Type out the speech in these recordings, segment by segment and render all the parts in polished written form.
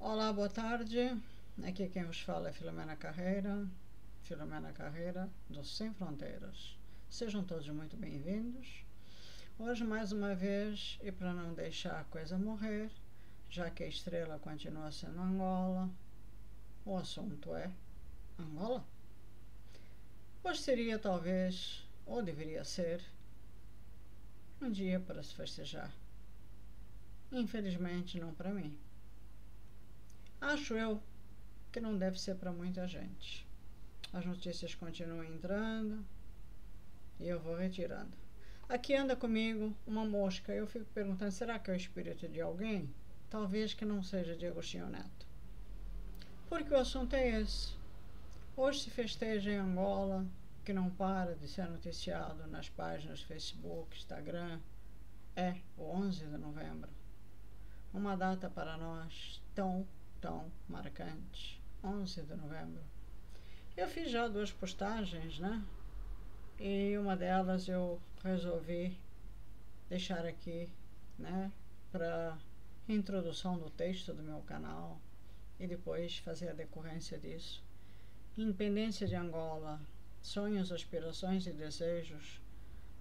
Olá, boa tarde. Aqui quem vos fala é Filomena Carreira do Sem Fronteiras. Sejam todos muito bem-vindos. Hoje, mais uma vez, e para não deixar a coisa morrer, já que a estrela continua sendo Angola, o assunto é Angola. Hoje seria, talvez, ou deveria ser, um dia para se festejar. Infelizmente, não para mim. Acho eu que não deve ser para muita gente. As notícias continuam entrando e eu vou retirando. Aqui anda comigo uma mosca. Eu fico perguntando, será que é o espírito de alguém? Talvez que não seja de Agostinho Neto. Porque o assunto é esse. Hoje se festeja em Angola, que não para de ser noticiado nas páginas Facebook, Instagram. É o 11 de novembro. Uma data para nós tão marcante. 11 de novembro. Eu fiz já 2 postagens, né? E uma delas eu resolvi deixar aqui, né? Para introdução do texto do meu canal e depois fazer a decorrência disso. Independência de Angola, sonhos, aspirações e desejos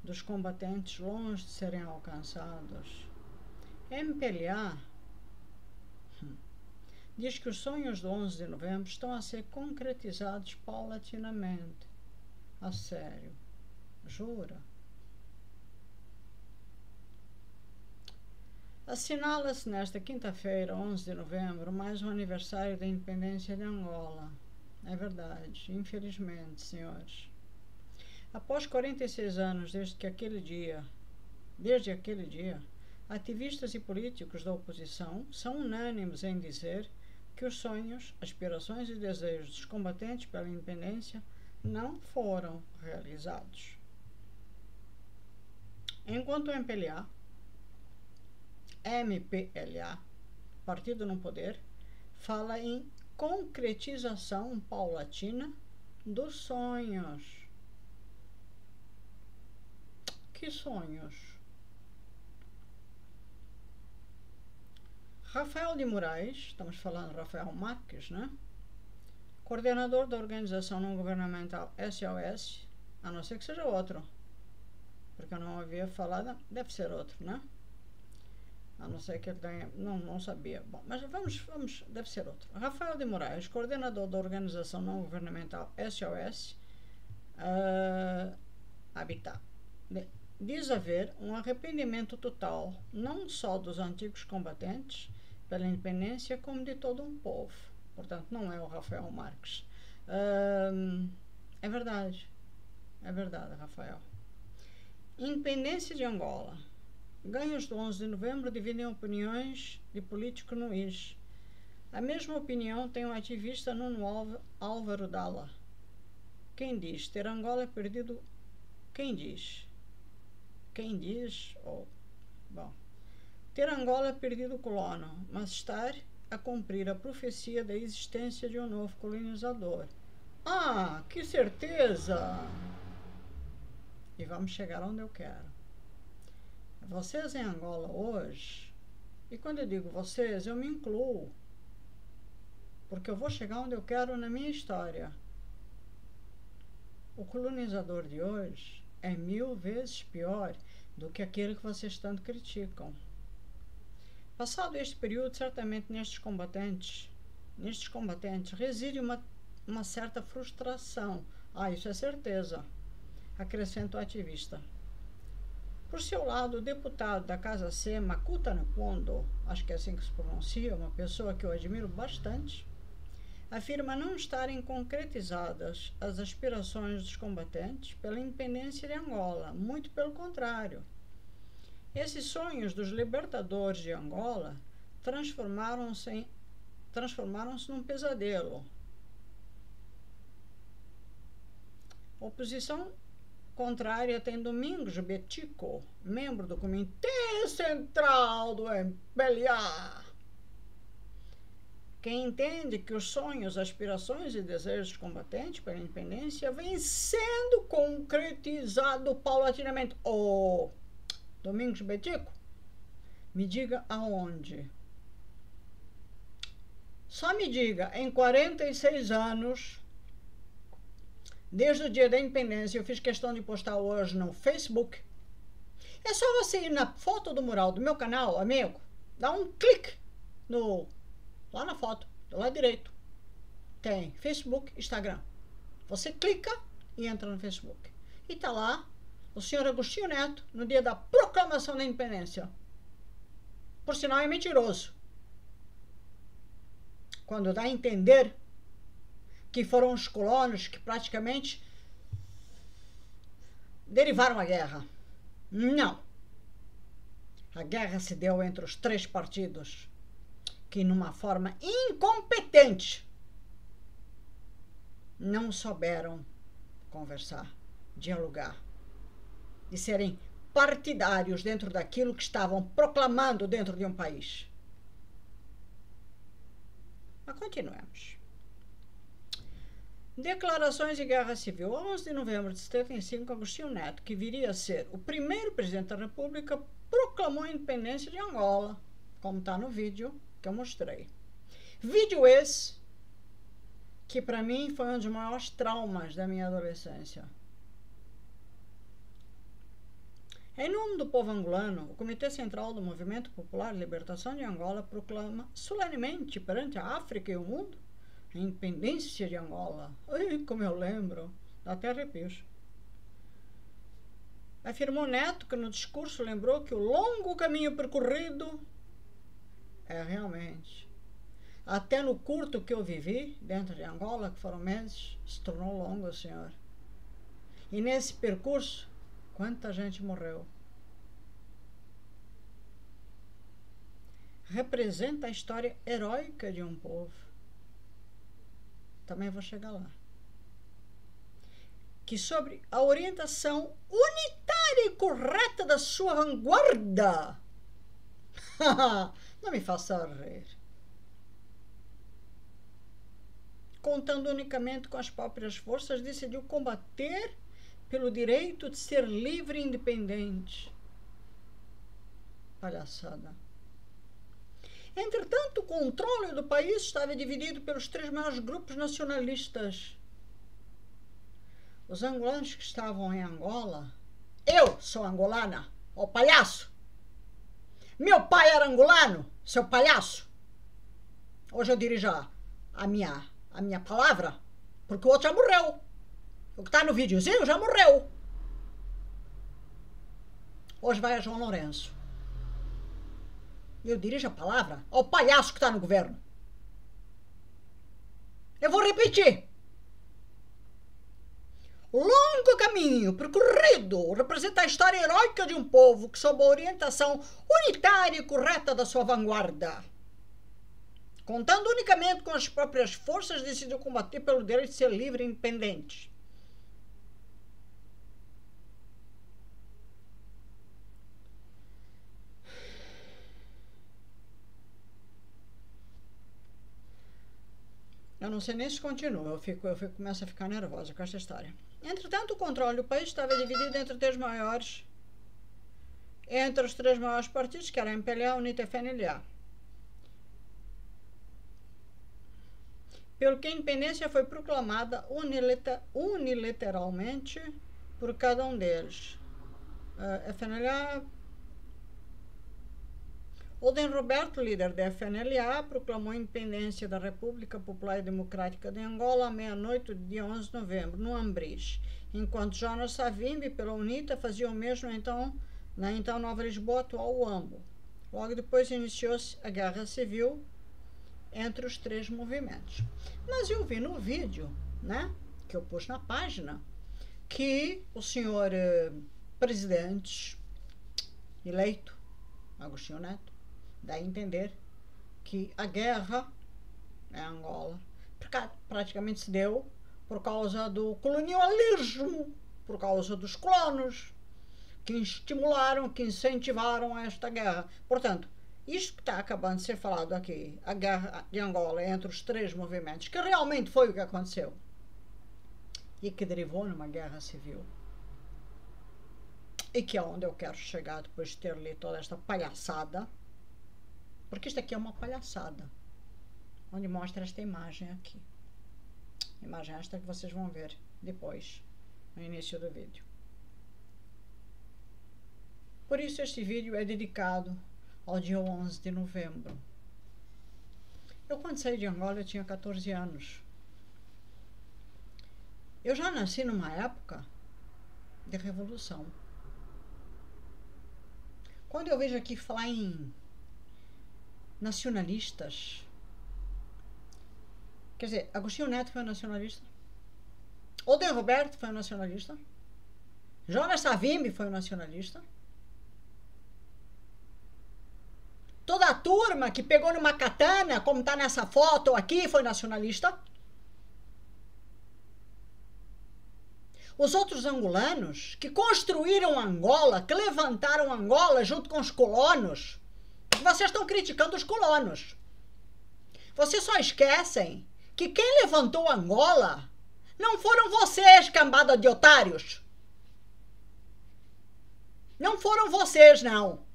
dos combatentes longe de serem alcançados. MPLA diz que os sonhos do 11 de novembro estão a ser concretizados paulatinamente. A sério? Jura? Assinala-se nesta quinta-feira, 11 de novembro, mais um aniversário da independência de Angola. É verdade, infelizmente, senhores. Após 46 anos desde aquele dia, ativistas e políticos da oposição são unânimes em dizer que os sonhos, aspirações e desejos dos combatentes pela independência não foram realizados. Enquanto o MPLA, Partido no Poder, fala em concretização paulatina dos sonhos. Que sonhos? Rafael de Moraes, estamos falando de Rafael Marques, né? Coordenador da organização não governamental SOS, a não ser que seja outro, porque eu não havia falado, deve ser outro, né? A não ser que ele tenha, não sabia. Bom, mas vamos, deve ser outro. Rafael de Moraes, coordenador da organização não governamental SOS Habitat, diz haver um arrependimento total, não só dos antigos combatentes pela independência, como de todo um povo. Portanto, não é o Rafael Marques. É verdade, Rafael. Independência de Angola. Ganhos do 11 de novembro dividem opiniões de político no IS. A mesma opinião tem o ativista Nuno Álvaro Dalla. Quem diz ter Angola perdido... ter Angola perdido o colono, mas estar a cumprir a profecia da existência de um novo colonizador. Ah, que certeza! E vamos chegar onde eu quero. Vocês em Angola hoje, e quando eu digo vocês, eu me incluo, porque eu vou chegar onde eu quero na minha história. O colonizador de hoje é 1000 vezes pior do que aquele que vocês tanto criticam. Passado este período, certamente nestes combatentes reside uma certa frustração. Isso é certeza, acrescenta o ativista. Por seu lado, o deputado da Casa C, Makuta Nkondo, acho que é assim que se pronuncia, uma pessoa que eu admiro bastante, afirma não estarem concretizadas as aspirações dos combatentes pela independência de Angola, muito pelo contrário. Esses sonhos dos libertadores de Angola transformaram-se num pesadelo. Oposição contrária tem Domingos Betico, membro do Comitê Central do MPLA, que entende que os sonhos, aspirações e desejos dos combatentes pela independência vêm sendo concretizados paulatinamente. Domingos Betico, me diga aonde. Só me diga, em 46 anos, desde o dia da independência, eu fiz questão de postar hoje no Facebook. É só você ir na foto do mural do meu canal, amigo, dá um clique lá na foto, do lado direito. Tem Facebook, Instagram. Você clica e entra no Facebook. E tá lá o senhor Agostinho Neto no dia da proclamação da independência. Por sinal, é mentiroso. Quando dá a entender que foram os colonos que praticamente derivaram a guerra. Não. A guerra se deu entre os três partidos que, numa forma incompetente, não souberam conversar, dialogar e serem partidários dentro daquilo que estavam proclamando dentro de um país. Mas continuemos. Declarações de guerra civil. 11 de novembro de 75, Agostinho Neto, que viria a ser o primeiro presidente da República, proclamou a independência de Angola, como está no vídeo que eu mostrei. Vídeo esse que para mim foi um dos maiores traumas da minha adolescência. Em nome do povo angolano, o Comitê Central do Movimento Popular de Libertação de Angola proclama solenemente perante a África e o mundo a independência de Angola. Ai, como eu lembro, dá até arrepios. Afirmou Neto que no discurso lembrou que o longo caminho percorrido realmente, até no curto que eu vivi dentro de Angola, que foram meses, se tornou longo, senhor. E nesse percurso, quanta gente morreu. Representa a história heróica de um povo. Também vou chegar lá. Que sobre a orientação unitária e correta da sua vanguarda. Não me faça rir. Contando unicamente com as próprias forças, decidiu combater pelo direito de ser livre e independente. Palhaçada. Entretanto, o controle do país estava dividido pelos três maiores grupos nacionalistas. Os angolanos que estavam em Angola... Eu sou angolana, ó palhaço! Meu pai era angolano, seu palhaço! Hoje eu dirijo a minha palavra, porque o outro já morreu. O que está no videozinho já morreu. Hoje vai a João Lourenço. Eu dirijo a palavra ao palhaço que está no governo. Eu vou repetir. O longo caminho percorrido representa a história heróica de um povo que, sob a orientação unitária e correta da sua vanguarda, contando unicamente com as próprias forças, decidiu combater pelo direito de ser livre e independente. Eu não sei nem se continua, eu começo a ficar nervosa com esta história. Entretanto, o controle do país estava dividido entre os três maiores partidos, que eram a MPLA, a UNITA e a FNLA. Pelo que a independência foi proclamada unilateralmente por cada um deles. A FNLA... Odem Roberto, líder da FNLA, proclamou a independência da República Popular e Democrática de Angola à meia-noite do dia 11 de novembro, no Ambriz, enquanto Jonas Savimbi, pela UNITA, fazia o mesmo na então Nova Lisboa, atual Uambo. Logo depois iniciou-se a Guerra Civil entre os três movimentos. Mas eu vi no vídeo, né, que eu pus na página, que o senhor presidente eleito, Agostinho Neto, dá a entender que a guerra em Angola praticamente se deu por causa do colonialismo, por causa dos colonos, que estimularam, que incentivaram esta guerra. Portanto, isto que está acabando de ser falado aqui, a guerra de Angola entre os três movimentos, que realmente foi o que aconteceu e que derivou numa guerra civil, e que é onde eu quero chegar depois de ter lido toda esta palhaçada, porque isto aqui é uma palhaçada. onde mostra esta imagem aqui. Imagem esta que vocês vão ver depois, no início do vídeo. Por isso este vídeo é dedicado ao dia 11 de novembro. Eu, quando saí de Angola, eu tinha 14 anos. Eu já nasci numa época de revolução. Quando eu vejo aqui falar em nacionalistas, quer dizer, Agostinho Neto foi um nacionalista, Oden Roberto foi um nacionalista, Jonas Savimbi foi um nacionalista, toda a turma que pegou numa katana, como está nessa foto aqui, foi nacionalista. Os outros angolanos que construíram Angola, que levantaram Angola junto com os colonos, vocês estão criticando os colonos. Vocês só esquecem que quem levantou Angola não foram vocês, cambada de otários. Não foram vocês, não.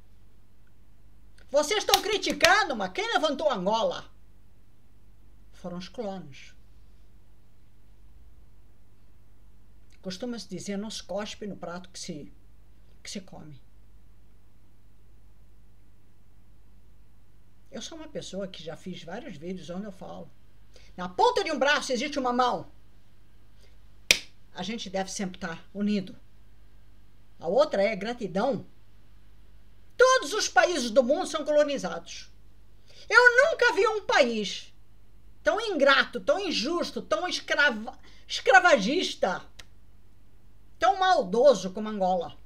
Vocês estão criticando, mas quem levantou Angola foram os colonos. Costuma-se dizer, não se cospe no prato que se come. Eu sou uma pessoa que já fiz vários vídeos onde eu falo. Na ponta de um braço existe uma mão. A gente deve sempre estar unido. A outra é gratidão. Todos os países do mundo são colonizados. Eu nunca vi um país tão ingrato, tão injusto, tão escravagista, tão maldoso como Angola.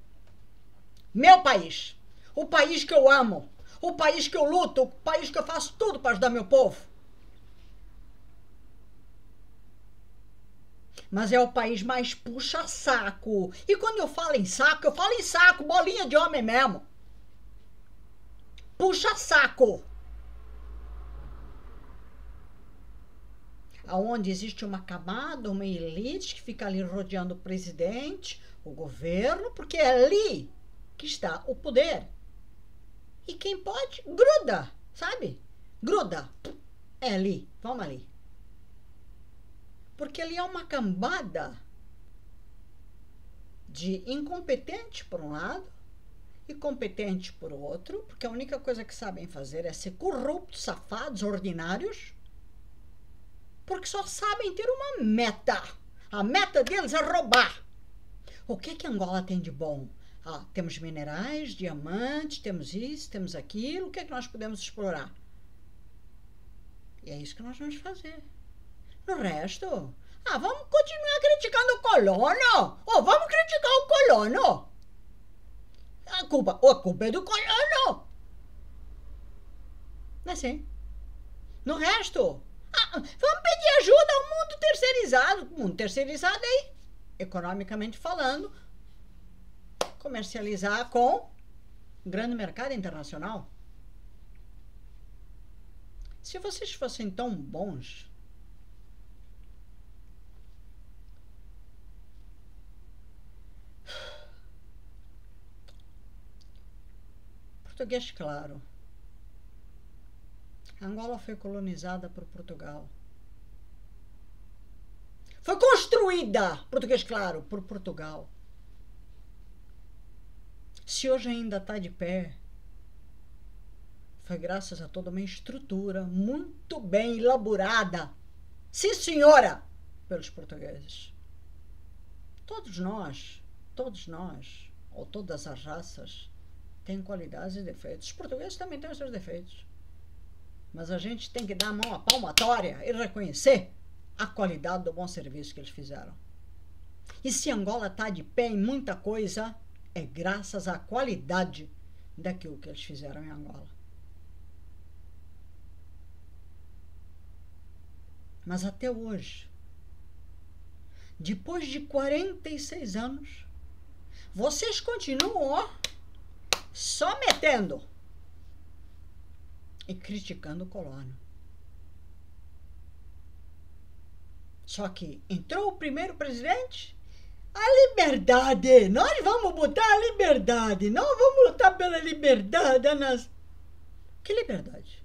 Meu país. O país que eu amo. O país que eu luto. O país que eu faço tudo para ajudar meu povo. Mas é o país mais puxa-saco. E quando eu falo em saco, bolinha de homem mesmo. Puxa-saco. Onde existe uma camada, uma elite que fica ali rodeando o presidente, o governo, porque é ali que está o poder. E quem pode, gruda, sabe? Gruda. É ali, vamos ali. Porque ali é uma cambada de incompetente por um lado e competente por outro, porque a única coisa que sabem fazer é ser corruptos, safados, ordinários, porque só sabem ter uma meta. A meta deles é roubar. O que Angola tem de bom? Temos minerais, diamantes, temos isso, temos aquilo. O que nós podemos explorar? E é isso que nós vamos fazer. No resto, vamos continuar criticando o colono. Vamos criticar o colono. A culpa é do colono. Não é assim? No resto, vamos pedir ajuda ao mundo terceirizado. O mundo terceirizado aí, economicamente falando, comercializar com o grande mercado internacional. Se vocês fossem tão bons, português claro. Angola foi colonizada por Portugal. Foi construída, português claro, por Portugal. Se hoje ainda está de pé, foi graças a toda uma estrutura muito bem elaborada, sim senhora, pelos portugueses. Todos nós, ou todas as raças, têm qualidades e defeitos. Os portugueses também têm os seus defeitos. Mas a gente tem que dar a mão à palmatória e reconhecer a qualidade do bom serviço que eles fizeram. E se Angola está de pé em muita coisa, é graças à qualidade daquilo que eles fizeram em Angola. Mas até hoje, depois de 46 anos, vocês continuam, só metendo e criticando o colono. Só que entrou o primeiro presidente, a liberdade, nós vamos botar a liberdade, nós vamos lutar pela liberdade. Que liberdade?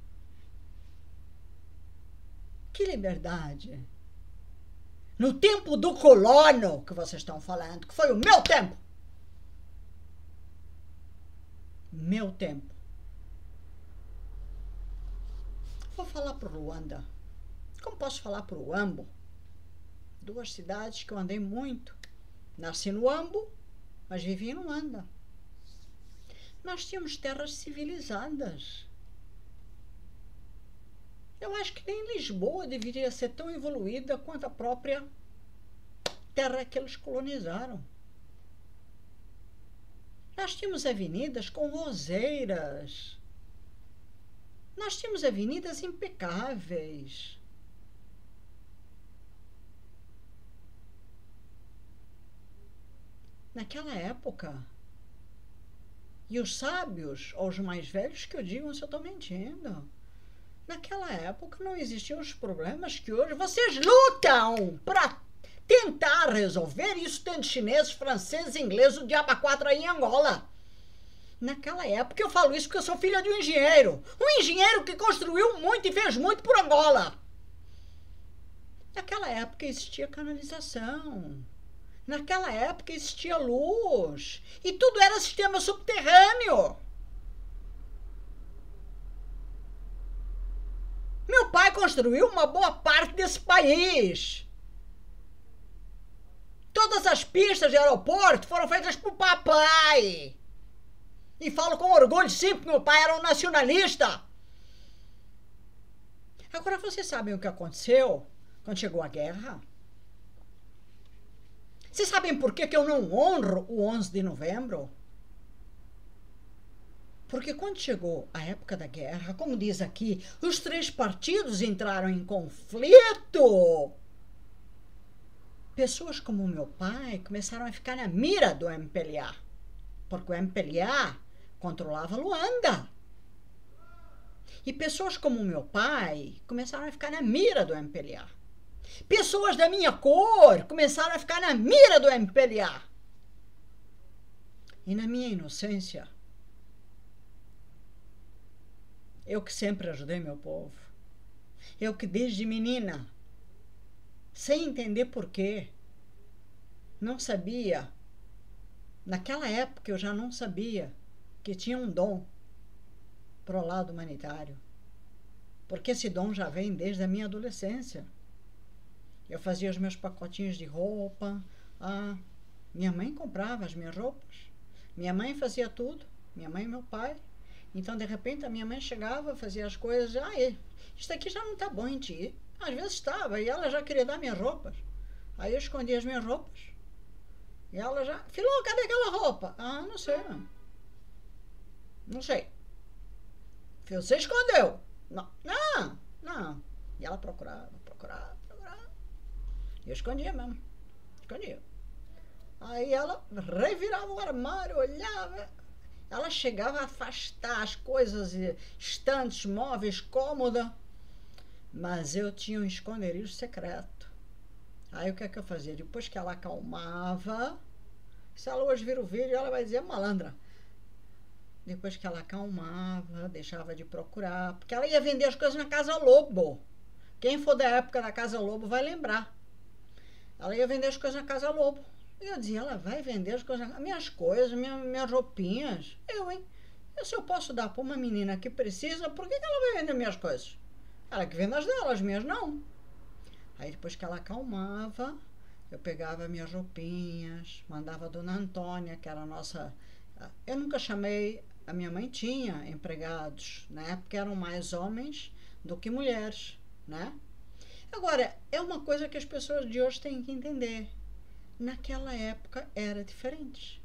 Que liberdade? No tempo do colono que vocês estão falando, que foi o meu tempo. Meu tempo. Vou falar para Luanda. Como posso falar para o Uambo? Duas cidades que eu andei muito. Nasci no Uambo, mas vivi no Luanda. Nós tínhamos terras civilizadas. Eu acho que nem Lisboa deveria ser tão evoluída quanto a própria terra que eles colonizaram. Nós tínhamos avenidas com roseiras. Nós tínhamos avenidas impecáveis. Naquela época, e os sábios, ou os mais velhos que o digam se eu estou mentindo, naquela época não existiam os problemas que hoje vocês lutam para tentar resolver. Isso tem de chineses, franceses, ingleses, o diabo 4 aí em Angola. Naquela época, eu falo isso porque eu sou filha de um engenheiro que construiu muito e fez muito por Angola. Naquela época existia canalização. Naquela época existia luz. E tudo era sistema subterrâneo. Meu pai construiu uma boa parte desse país. Todas as pistas de aeroporto foram feitas por papai. E falo com orgulho, sim, porque meu pai era um nacionalista. Agora, vocês sabem o que aconteceu quando chegou a guerra? Vocês sabem por que eu não honro o 11 de novembro? Porque quando chegou a época da guerra, como diz aqui, os três partidos entraram em conflito. Pessoas como meu pai começaram a ficar na mira do MPLA, porque o MPLA controlava Luanda. E pessoas como meu pai começaram a ficar na mira do MPLA. Pessoas da minha cor começaram a ficar na mira do MPLA. E na minha inocência, eu que sempre ajudei meu povo, eu que desde menina, sem entender porquê, não sabia, naquela época eu já não sabia que tinha um dom para o lado humanitário, porque esse dom já vem desde a minha adolescência. Eu fazia os meus pacotinhos de roupa, minha mãe comprava as minhas roupas, minha mãe fazia tudo, minha mãe e meu pai. Então, de repente, a minha mãe chegava, fazia as coisas, isso aqui já não está bom em ti. Às vezes estava, e ela já queria dar minhas roupas. Aí eu escondia as minhas roupas, e ela já, Filó, cadê aquela roupa? Não sei. Não sei. Você escondeu. Não. E ela procurava. Eu escondia mesmo. Escondia. Aí ela revirava o armário, olhava. Ela chegava a afastar as coisas, estantes, móveis, cômoda. Mas eu tinha um esconderijo secreto. Aí o que é que eu fazia? Depois que ela acalmava, se ela hoje vira o vídeo, ela vai dizer malandra. Depois que ela acalmava, deixava de procurar, porque ela ia vender as coisas na Casa Lobo. Quem for da época da Casa Lobo vai lembrar. Ela ia vender as coisas na Casa Lobo. E eu dizia, ela vai vender as coisas, minhas coisas, minhas roupinhas. Se eu posso dar para uma menina que precisa, por que ela vai vender minhas coisas? Ela que vende as dela, as minhas não. Aí depois que ela acalmava, eu pegava minhas roupinhas, mandava a dona Antônia, que era a nossa... Eu nunca chamei... A minha mãe tinha empregados, né? Porque eram mais homens do que mulheres, né? Agora, é uma coisa que as pessoas de hoje têm que entender. Naquela época era diferente.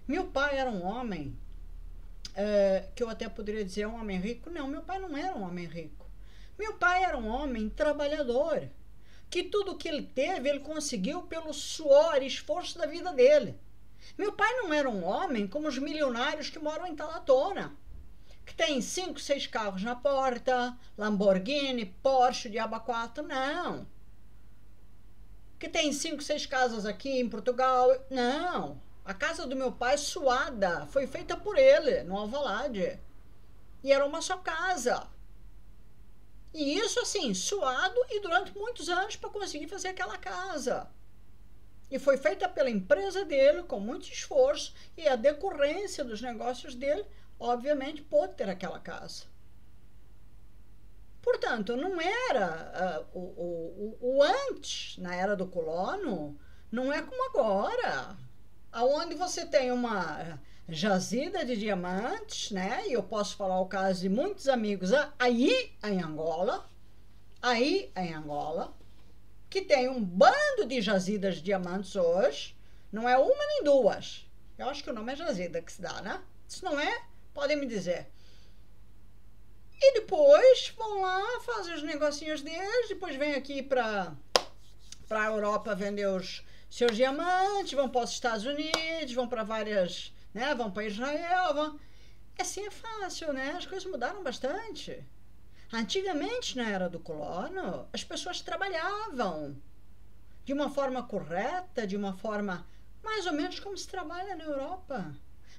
Meu pai era um homem, que eu até poderia dizer um homem rico. Não, meu pai não era um homem rico. Meu pai era um homem trabalhador, que tudo que ele teve, ele conseguiu pelo suor e esforço da vida dele. Meu pai não era um homem como os milionários que moram em Talatona, que tem 5, 6 carros na porta, Lamborghini, Porsche, diabo 4, não. Que tem 5, 6 casas aqui em Portugal, não. A casa do meu pai, suada, foi feita por ele, no Alvalade. E era uma só casa. E isso assim, suado e durante muitos anos para conseguir fazer aquela casa. E foi feita pela empresa dele com muito esforço e a decorrência dos negócios dele, obviamente, pôde ter aquela casa. Portanto, não era o antes, na era do colono, não é como agora, aonde você tem uma jazida de diamantes, né? E eu posso falar o caso de muitos amigos aí em Angola, que tem um bando de jazidas de diamantes hoje, não é uma nem duas. Eu acho que o nome é jazida que se dá, né? Se não é, podem me dizer. E depois vão lá, fazem os negocinhos deles, depois vêm aqui para a Europa vender os seus diamantes, vão para os Estados Unidos, vão para várias, né? Vão para Israel, vão... Assim é fácil, né? As coisas mudaram bastante. Antigamente, na era do colono, as pessoas trabalhavam de uma forma correta, de uma forma mais ou menos como se trabalha na Europa.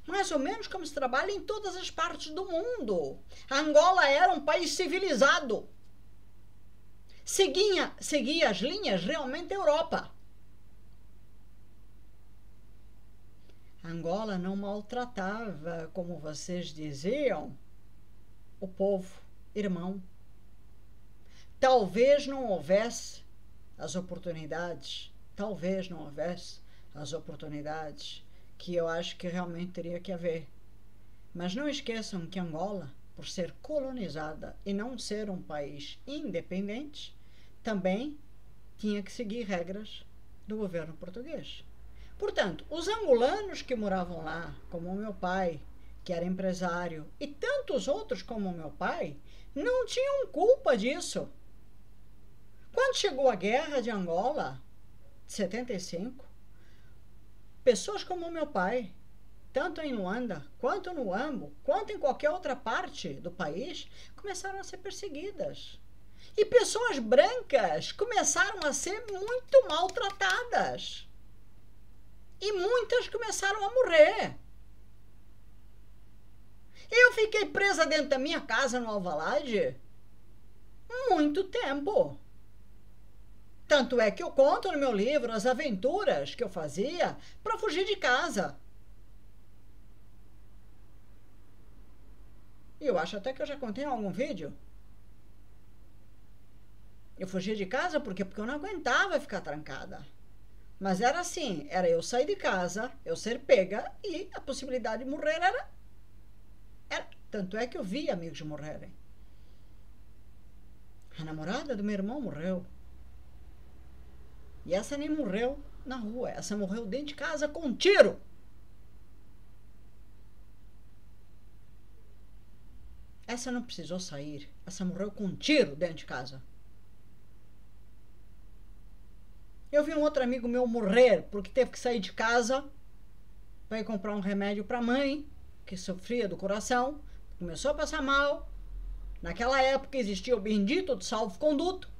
Mais ou menos como se trabalha em todas as partes do mundo. A Angola era um país civilizado. Seguia as linhas realmente da Europa. A Angola não maltratava, como vocês diziam, o povo irmão. Talvez não houvesse as oportunidades, que eu acho que realmente teria que haver. Mas não esqueçam que Angola, por ser colonizada e não ser um país independente, também tinha que seguir regras do governo português. Portanto, os angolanos que moravam lá, como o meu pai, que era empresário, e tantos outros como o meu pai, não tinham culpa disso. Quando chegou a guerra de Angola, de 75, pessoas como o meu pai, tanto em Luanda, quanto no Huambo, quanto em qualquer outra parte do país, começaram a ser perseguidas. E pessoas brancas começaram a ser muito maltratadas. E muitas começaram a morrer. Eu fiquei presa dentro da minha casa no Alvalade muito tempo. Tanto é que eu conto no meu livro as aventuras que eu fazia para fugir de casa. E eu acho até que eu já contei em algum vídeo. Eu fugia de casa porque eu não aguentava ficar trancada. Mas era assim, era eu sair de casa, eu ser pega e a possibilidade de morrer era. Tanto é que eu vi amigos morrerem. A namorada do meu irmão morreu. E essa nem morreu na rua, essa morreu dentro de casa com um tiro. Essa não precisou sair, essa morreu com um tiro dentro de casa. Eu vi um outro amigo meu morrer porque teve que sair de casa para ir comprar um remédio para a mãe, que sofria do coração, começou a passar mal. Naquela época existia o bendito do salvo-conduto.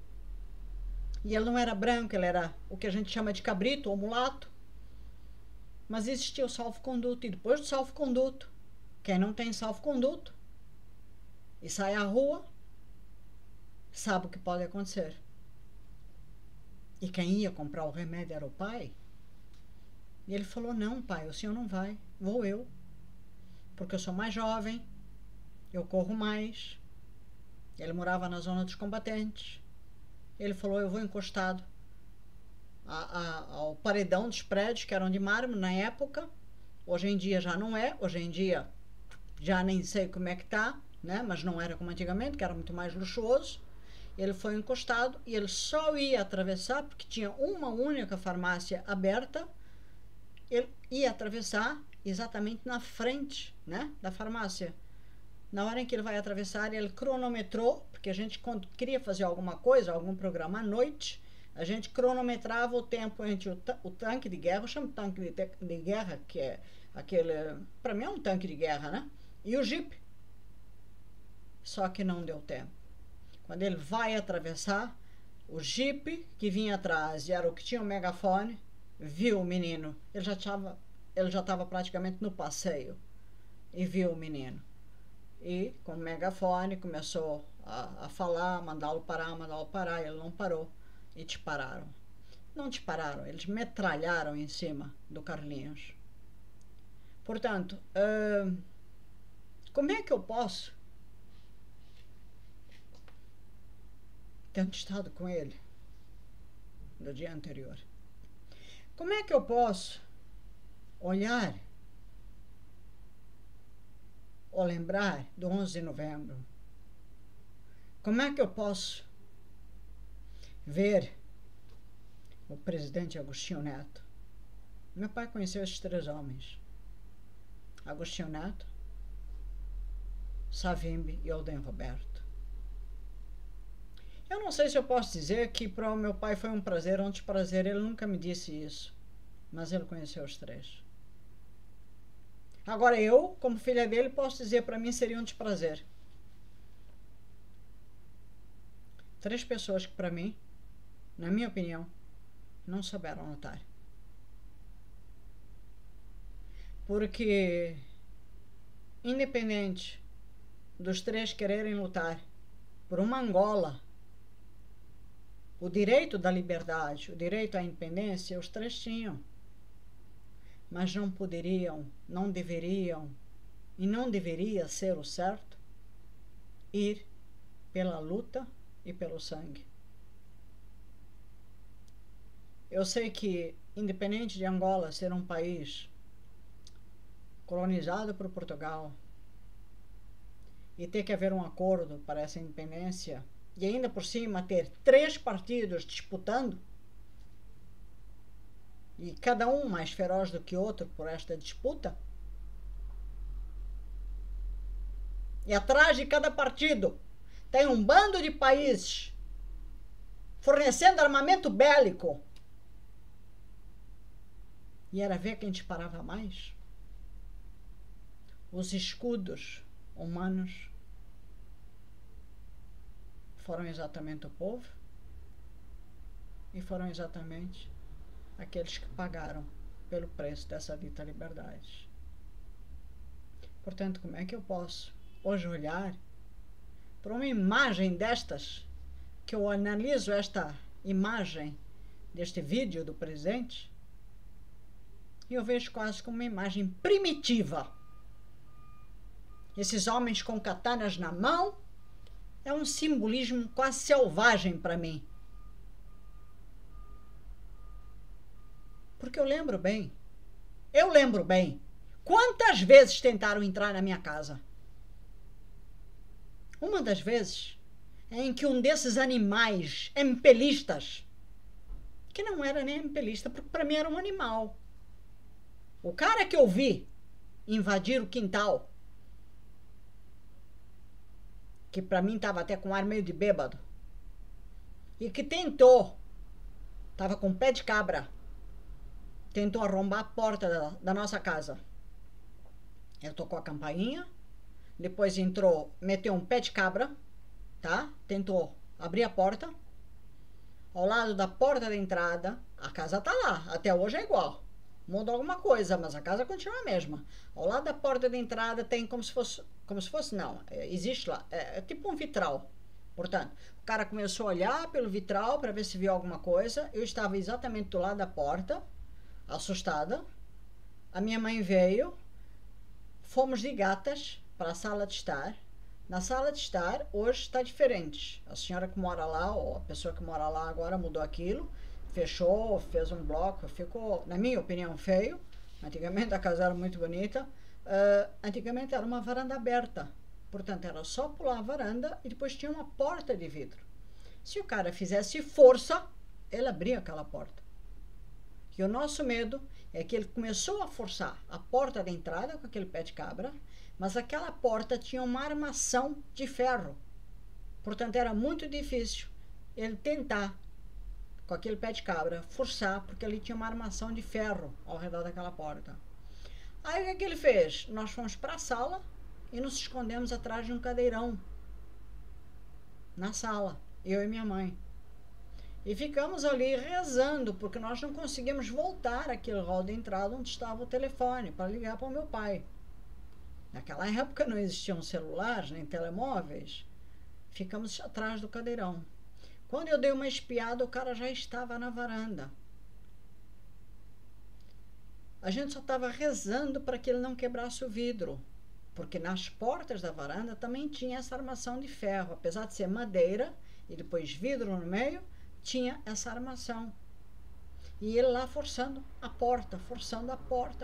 E ele não era branco, ele era o que a gente chama de cabrito ou mulato. Mas existia o salvo-conduto. E depois do salvo-conduto, quem não tem salvo-conduto e sai à rua, sabe o que pode acontecer. E quem ia comprar o remédio era o pai. E ele falou, não pai, o senhor não vai, vou eu. Porque eu sou mais jovem, eu corro mais. Ele morava na zona dos combatentes. Ele falou, eu vou encostado ao paredão dos prédios, que eram de mármore na época. Hoje em dia já não é, hoje em dia já nem sei como é que tá, né? Mas não era como antigamente, que era muito mais luxuoso. Ele foi encostado e ele só ia atravessar porque tinha uma única farmácia aberta. Ele ia atravessar exatamente na frente, né, da farmácia. Na hora em que ele vai atravessar, ele cronometrou, porque a gente, quando queria fazer alguma coisa, algum programa à noite, a gente cronometrava o tempo entre o tanque de guerra, eu chamo de tanque de guerra, que é aquele, para mim é um tanque de guerra, né, e o jipe. Só que não deu tempo. Quando ele vai atravessar, o jipe que vinha atrás, e era o que tinha o megafone, viu o menino. Ele já estava praticamente no passeio e viu o menino. E com o megafone começou a falar, mandá-lo parar, ele não parou e dispararam. Não dispararam, eles metralharam em cima do Carlinhos. Portanto, como é que eu posso, tendo estado com ele no dia anterior, como é que eu posso olhar ou lembrar do 11 de novembro? Como é que eu posso ver o presidente Agostinho Neto? Meu pai conheceu esses 3 homens: Agostinho Neto, Savimbi e Alden Roberto. Eu não sei se eu posso dizer que para o meu pai foi um prazer ou um desprazer, ele nunca me disse isso, mas ele conheceu os 3. Agora eu, como filha dele, posso dizer, para mim seria um desprazer. 3 pessoas que para mim, na minha opinião, não souberam lutar. Porque, independente dos 3 quererem lutar por uma Angola, o direito da liberdade, o direito à independência, os 3 tinham. Mas não poderiam, não deveriam, e não deveria ser o certo, ir pela luta e pelo sangue. Eu sei que, independente de Angola ser um país colonizado por Portugal e ter que haver um acordo para essa independência, e ainda por cima ter 3 partidos disputando, e cada um mais feroz do que o outro por esta disputa, e atrás de cada partido tem um bando de países fornecendo armamento bélico, e era ver quem disparava mais. Os escudos humanos foram exatamente o povo, e foram exatamente aqueles que pagaram pelo preço dessa dita liberdade. Portanto, como é que eu posso hoje olhar para uma imagem destas, que eu analiso esta imagem deste vídeo do presente, e eu vejo quase como uma imagem primitiva. Esses homens com katanas na mão é um simbolismo quase selvagem para mim. Porque eu lembro bem, quantas vezes tentaram entrar na minha casa. Uma das vezes em que um desses animais empelistas, que não era nem empelista, porque para mim era um animal, o cara que eu vi invadir o quintal, que para mim estava até com ar meio de bêbado, e que estava com pé de cabra, tentou arrombar a porta da nossa casa. Ele tocou a campainha, depois entrou, meteu um pé de cabra, tá? Tentou abrir a porta. Ao lado da porta da entrada, a casa tá lá, até hoje é igual. Muda alguma coisa, mas a casa continua a mesma. Ao lado da porta da entrada tem como se fosse não, existe lá, é tipo um vitral. Portanto, o cara começou a olhar pelo vitral para ver se viu alguma coisa. Eu estava exatamente do lado da porta, assustada. A minha mãe veio, fomos de gatas para a sala de estar. Na sala de estar, hoje está diferente. A senhora que mora lá, ou a pessoa que mora lá agora mudou aquilo, fechou, fez um bloco, ficou, na minha opinião, feio. Antigamente a casa era muito bonita. Antigamente era uma varanda aberta. Portanto, era só pular a varanda e depois tinha uma porta de vidro. Se o cara fizesse força, ele abria aquela porta. E o nosso medo é que ele começou a forçar a porta da entrada com aquele pé de cabra, mas aquela porta tinha uma armação de ferro. Portanto, era muito difícil ele tentar, com aquele pé de cabra, forçar, porque ali tinha uma armação de ferro ao redor daquela porta. Aí o que ele fez? Nós fomos para a sala e nos escondemos atrás de um cadeirão. Na sala, eu e minha mãe. E ficamos ali rezando, porque nós não conseguimos voltar aquele hall de entrada onde estava o telefone, para ligar para o meu pai. Naquela época não existiam celulares, nem telemóveis. ficamos atrás do cadeirão. Quando eu dei uma espiada, o cara já estava na varanda. A gente só estava rezando para que ele não quebrasse o vidro, porque nas portas da varanda também tinha essa armação de ferro. Apesar de ser madeira e depois vidro no meio, tinha essa armação. E ele lá forçando a porta,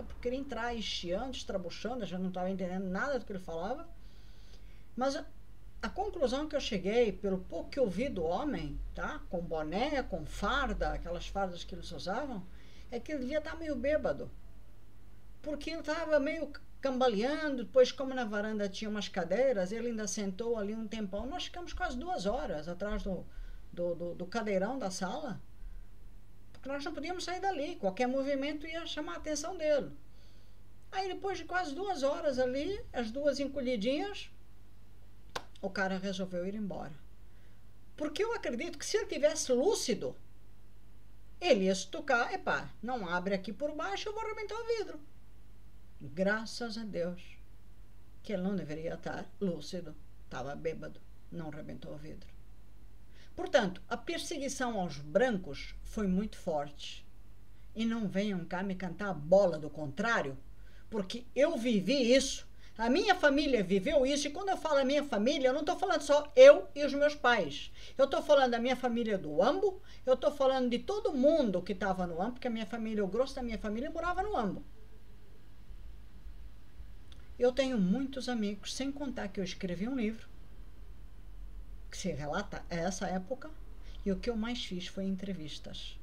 porque queria entrar, chiando, estrabuchando, a gente não estava entendendo nada do que ele falava. Mas a conclusão que eu cheguei, pelo pouco que eu vi do homem, tá? Com boné, com farda, aquelas fardas que eles usavam, é que ele devia estar meio bêbado. Porque ele estava meio cambaleando, depois como na varanda tinha umas cadeiras, ele ainda sentou ali um tempão. Nós ficamos quase 2 horas atrás do cadeirão da sala, porque nós não podíamos sair dali, qualquer movimento ia chamar a atenção dele. Aí depois de quase 2 horas ali, as duas encolhidinhas, o cara resolveu ir embora. Porque eu acredito que se ele tivesse lúcido, ele ia se tocar, epá, não abre aqui por baixo, eu vou arrebentar o vidro. Graças a Deus que ele não deveria estar lúcido, estava bêbado, não arrebentou o vidro. Portanto, a perseguição aos brancos foi muito forte. E não venham cá me cantar a bola do contrário, porque eu vivi isso, a minha família viveu isso, e quando eu falo a minha família, eu não estou falando só eu e os meus pais. Eu estou falando da minha família do Ambo, eu estou falando de todo mundo que estava no Ambo, porque a minha família, o grosso da minha família morava no Ambo. Eu tenho muitos amigos, sem contar que eu escrevi um livro que se relata a essa época, e o que eu mais fiz foi entrevistas.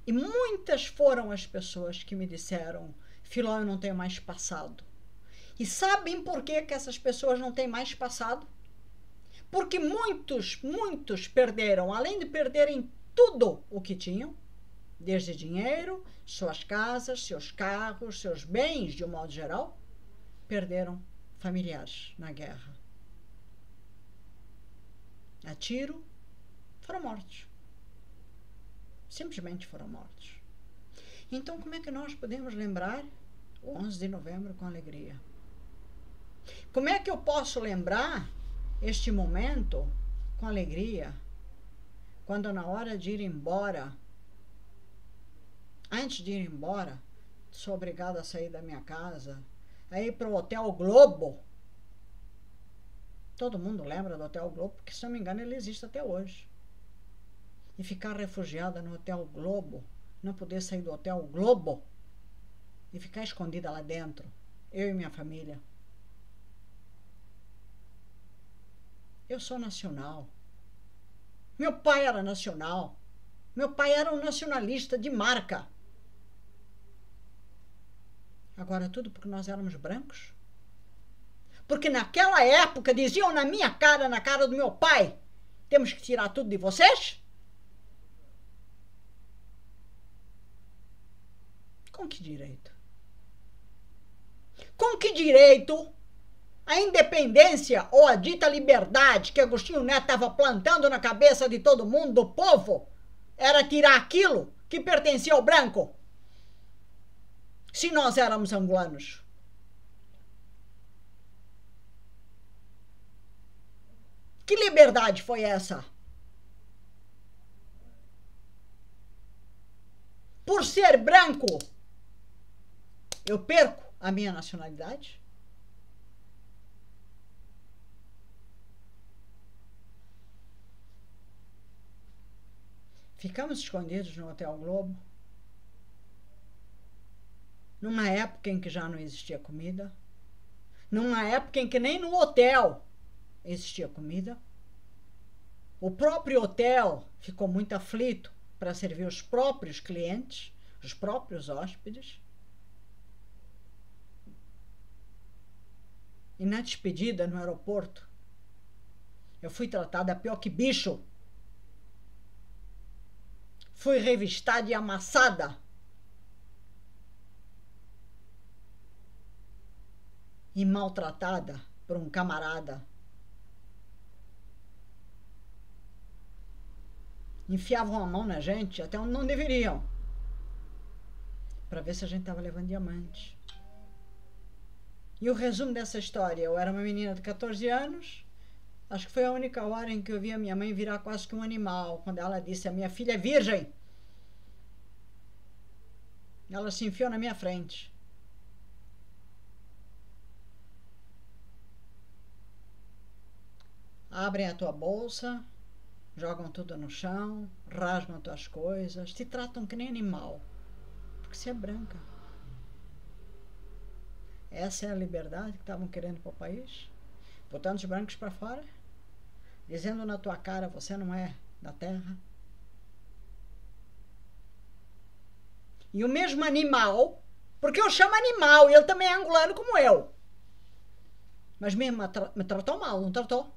E muitas foram as pessoas que me disseram: Filó, eu não tenho mais passado. E sabem por que essas pessoas não têm mais passado? Porque muitos perderam, além de perderem tudo o que tinham, desde dinheiro, suas casas, seus carros, seus bens, de um modo geral, perderam familiares na guerra. A tiro, foram mortos. Simplesmente foram mortos. Então, como é que nós podemos lembrar o 11 de novembro com alegria? Como é que eu posso lembrar este momento com alegria, quando na hora de ir embora, antes de ir embora, sou obrigada a sair da minha casa, a ir para o Hotel Globo? Todo mundo lembra do Hotel Globo, porque, se não me engano, ele existe até hoje. E ficar refugiada no Hotel Globo, não poder sair do Hotel Globo e ficar escondida lá dentro, eu e minha família. Eu sou nacional. Meu pai era nacional. Meu pai era um nacionalista de marca. Agora, tudo porque nós éramos brancos? Porque naquela época diziam na minha cara, na cara do meu pai: temos que tirar tudo de vocês? Com que direito? Com que direito a independência ou a dita liberdade que Agostinho Neto estava plantando na cabeça de todo mundo, do povo, era tirar aquilo que pertencia ao branco? Se nós éramos angolanos. Que liberdade foi essa? Por ser branco, eu perco a minha nacionalidade? Ficamos escondidos no Hotel Globo, numa época em que já não existia comida, numa época em que nem no hotel existia comida. O próprio hotel ficou muito aflito para servir os próprios clientes, os próprios hóspedes. E na despedida no aeroporto, eu fui tratada pior que bicho. Fui revistada e amassada. E maltratada por um camarada. Enfiavam a mão na gente até onde não deveriam, para ver se a gente estava levando diamante. E o resumo dessa história: eu era uma menina de 14 anos, Acho que foi a única hora em que eu vi a minha mãe virar quase que um animal, quando ela disse: a minha filha é virgem. Ela se enfiou na minha frente. Abrem a tua bolsa, jogam tudo no chão, rasgam as tuas coisas, te tratam que nem animal, porque você é branca. Essa é a liberdade que estavam querendo para o país? Botando os brancos para fora? Dizendo na tua cara: você não é da terra? E o mesmo animal, porque eu chamo animal e ele também é angolano como eu, mas mesmo me tratou mal, não tratou?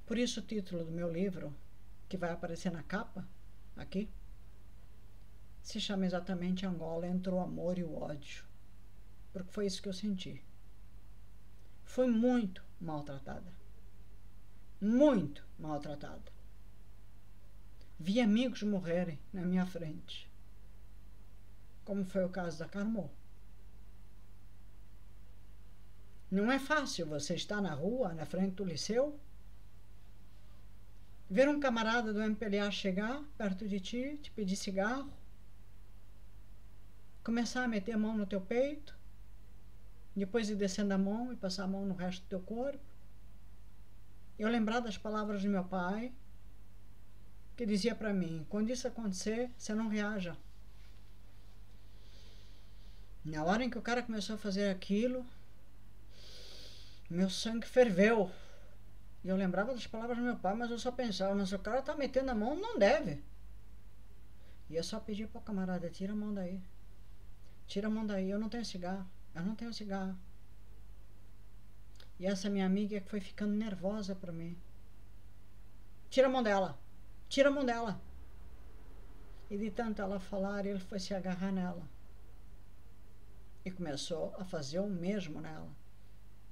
Por isso o título do meu livro, que vai aparecer na capa, aqui, se chama exatamente Angola entre o amor e o ódio. Porque foi isso que eu senti. Fui muito maltratada. Muito maltratada. Vi amigos morrerem na minha frente. Como foi o caso da Carmo. Não é fácil você estar na rua, na frente do liceu, ver um camarada do MPLA chegar perto de ti, te pedir cigarro, começar a meter a mão no teu peito, depois ir descendo a mão e passar a mão no resto do teu corpo. Eu lembrar das palavras do meu pai, que dizia para mim: quando isso acontecer, você não reaja. Na hora em que o cara começou a fazer aquilo, meu sangue ferveu. E eu lembrava das palavras do meu pai, mas eu só pensava: mas o cara tá metendo a mão, não deve. E eu só pedi para o camarada: tira a mão daí. Tira a mão daí, eu não tenho cigarro. Eu não tenho cigarro. E essa minha amiga que foi ficando nervosa para mim. Tira a mão dela. Tira a mão dela. E de tanto ela falar, ele foi se agarrar nela. E começou a fazer o mesmo nela.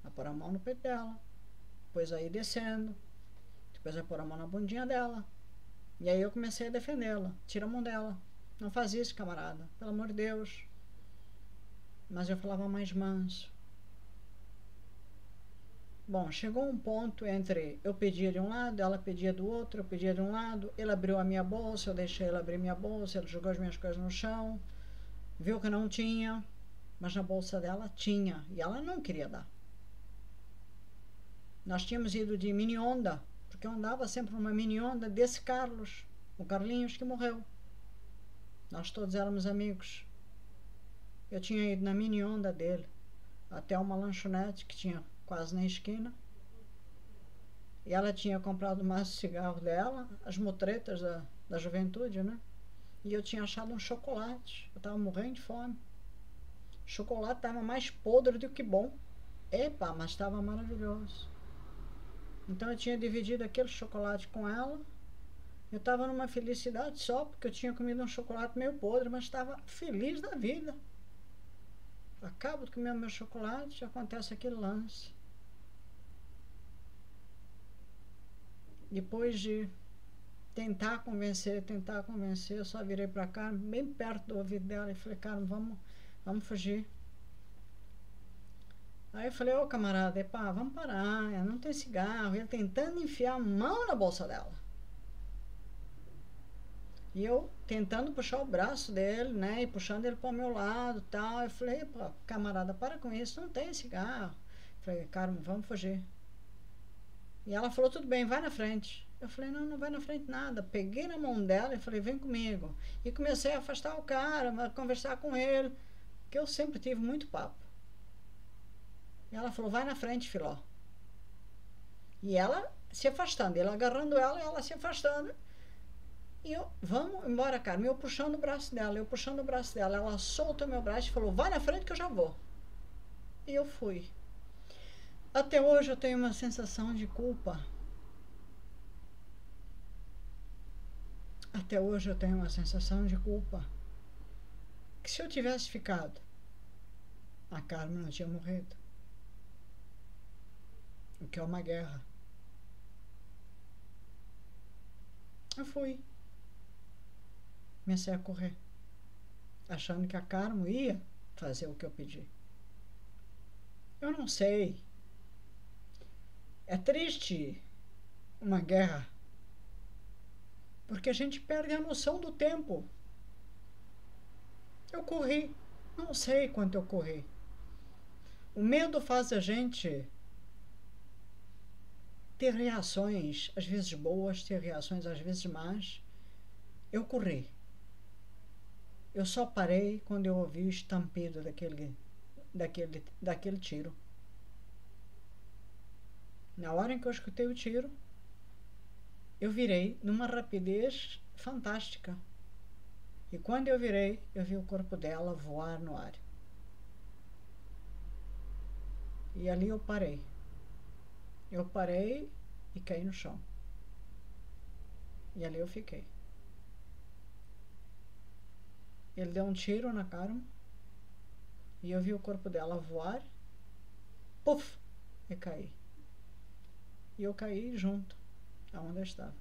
A pôr a mão no peito dela. Depois aí descendo. Depois a pôr a mão na bundinha dela. E aí eu comecei a defendê-la. Tira a mão dela. Não faz isso, camarada. Pelo amor de Deus. Mas eu falava mais manso. Bom, chegou um ponto entre eu pedia de um lado, ela pedia do outro, eu pedia de um lado, ele abriu a minha bolsa, eu deixei ele abrir minha bolsa, ele jogou as minhas coisas no chão, viu que não tinha, mas na bolsa dela tinha, e ela não queria dar. Nós tínhamos ido de mini onda, porque eu andava sempre numa mini onda desse Carlos, o Carlinhos que morreu. Nós todos éramos amigos. Eu tinha ido na mini onda dele, até uma lanchonete que tinha quase na esquina. E ela tinha comprado o maço de cigarro dela, as mutretas da juventude, né? E eu tinha achado um chocolate. Eu estava morrendo de fome. O chocolate estava mais podre do que bom. Epa, mas estava maravilhoso. Então eu tinha dividido aquele chocolate com ela. Eu estava numa felicidade só, porque eu tinha comido um chocolate meio podre, mas estava feliz da vida. Acabo de comer o meu chocolate, acontece aquele lance. Depois de tentar convencer, eu só virei para cá, bem perto do ouvido dela, e falei: cara, vamos fugir. Aí eu falei: ô camarada, epá, vamos parar, não tem cigarro. Ele tentando enfiar a mão na bolsa dela. E eu tentando puxar o braço dele, né, e puxando ele para o meu lado, tal. Eu falei: pô, camarada, para com isso, não tem cigarro. Eu falei: cara, vamos fugir. E ela falou: tudo bem, vai na frente. Eu falei: não vai na frente nada. Peguei na mão dela e falei: vem comigo. E comecei a afastar o cara, a conversar com ele, que eu sempre tive muito papo. E ela falou: vai na frente, filó. E ela se afastando, ele agarrando ela e ela se afastando. E eu: vamos embora, cara. Eu puxando o braço dela, eu puxando o braço dela. Ela soltou meu braço e falou: vai na frente que eu já vou. E eu fui. Até hoje eu tenho uma sensação de culpa. Até hoje eu tenho uma sensação de culpa. Que se eu tivesse ficado, a Carmen não tinha morrido. O que é uma guerra. Eu fui. Comecei a correr, achando que a Carmen ia fazer o que eu pedi. Eu não sei. É triste uma guerra, porque a gente perde a noção do tempo. Eu corri, não sei quanto eu corri. O medo faz a gente ter reações, às vezes boas, ter reações às vezes más. Eu corri. Eu só parei quando eu ouvi o estampido daquele tiro. Na hora em que eu escutei o tiro, eu virei numa rapidez fantástica. E quando eu virei, eu vi o corpo dela voar no ar. E ali eu parei. Eu parei e caí no chão. E ali eu fiquei. Ele deu um tiro na cara e eu vi o corpo dela voar. Puf! E caí. E eu caí junto aonde eu estava.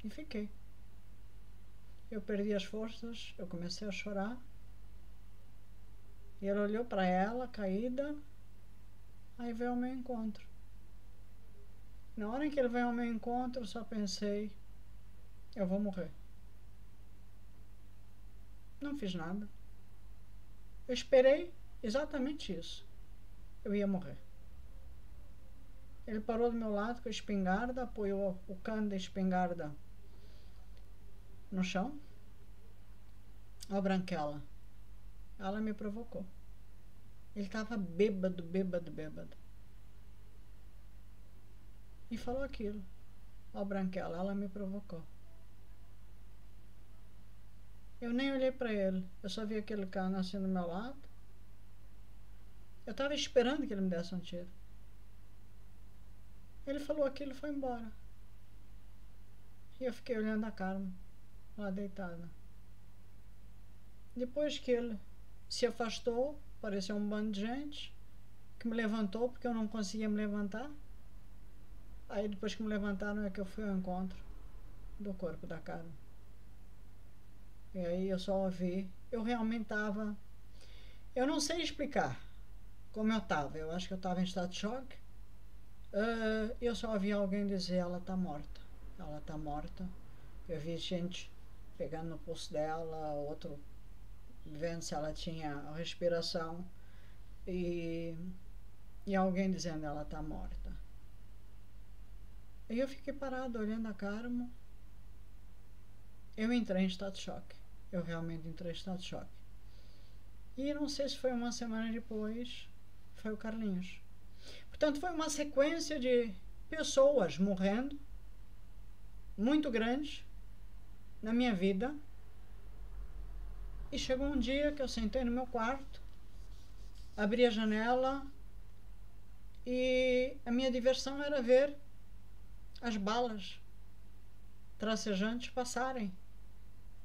E fiquei. Eu perdi as forças, eu comecei a chorar. E ele olhou para ela, caída. Aí veio ao meu encontro. Na hora em que ele veio ao meu encontro, eu só pensei: eu vou morrer. Não fiz nada. Eu esperei exatamente isso. Eu ia morrer. Ele parou do meu lado com a espingarda, apoiou o cano da espingarda no chão. Ó, Branquela. Ela me provocou. Ele estava bêbado. E falou aquilo. Ó, Branquela, ela me provocou. Eu nem olhei para ele. Eu só vi aquele cano assim do meu lado. Eu estava esperando que ele me desse um tiro. Ele falou aquilo e foi embora. E eu fiquei olhando a Carmen, lá deitada. Depois que ele se afastou, apareceu um bando de gente que me levantou porque eu não conseguia me levantar. Aí depois que me levantaram é que eu fui ao encontro do corpo da Carmen. E aí eu só ouvi. Eu realmente estava... Eu não sei explicar como eu estava. Eu acho que eu estava em estado de choque. Eu só ouvi alguém dizer: ela está morta. Ela está morta. Eu vi gente pegando no pulso dela, outro vendo se ela tinha respiração. E alguém dizendo: ela está morta. E eu fiquei parado olhando a Carmo. Eu entrei em estado de choque. Eu realmente entrei em estado de choque. E não sei se foi uma semana depois, foi o Carlinhos. Portanto, foi uma sequência de pessoas morrendo, muito grande, na minha vida. E chegou um dia que eu sentei no meu quarto, abri a janela e a minha diversão era ver as balas tracejantes passarem.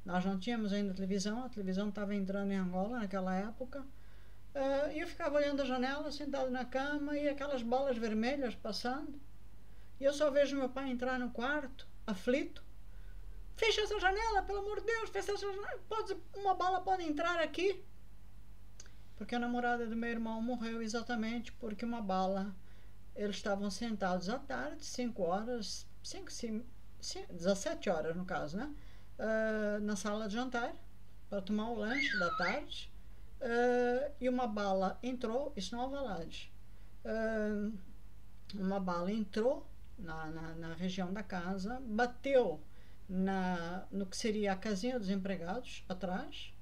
Nós não tínhamos ainda televisão, a televisão estava entrando em Angola naquela época. E eu ficava olhando a janela, sentado na cama, e aquelas balas vermelhas passando. E eu só vejo meu pai entrar no quarto, aflito. Fecha essa janela, pelo amor de Deus, fecha essa janela. Uma bala pode entrar aqui. Porque a namorada do meu irmão morreu exatamente porque uma bala... Eles estavam sentados à tarde, 5 horas, 17 horas no caso, né? Na sala de jantar, para tomar o lanche da tarde. E uma bala entrou, isso não é Alvalade. Uma bala entrou na região da casa, bateu no que seria a casinha dos empregados, atrás.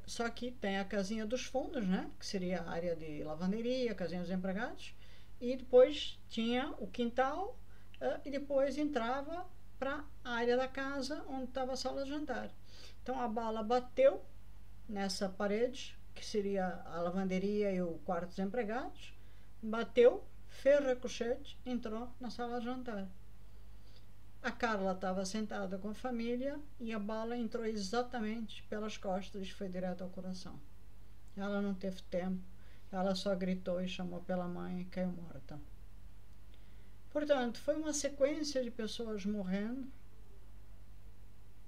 Só que tem a casinha dos fundos, né? Que seria a área de lavanderia, a casinha dos empregados. E depois tinha o quintal e depois entrava para a área da casa onde estava a sala de jantar. Então a bala bateu nessa parede, que seria a lavanderia e o quarto dos empregados, bateu, fez ricochete, entrou na sala de jantar. A Carla estava sentada com a família e a bala entrou exatamente pelas costas e foi direto ao coração. Ela não teve tempo, ela só gritou e chamou pela mãe e caiu morta. Portanto, foi uma sequência de pessoas morrendo.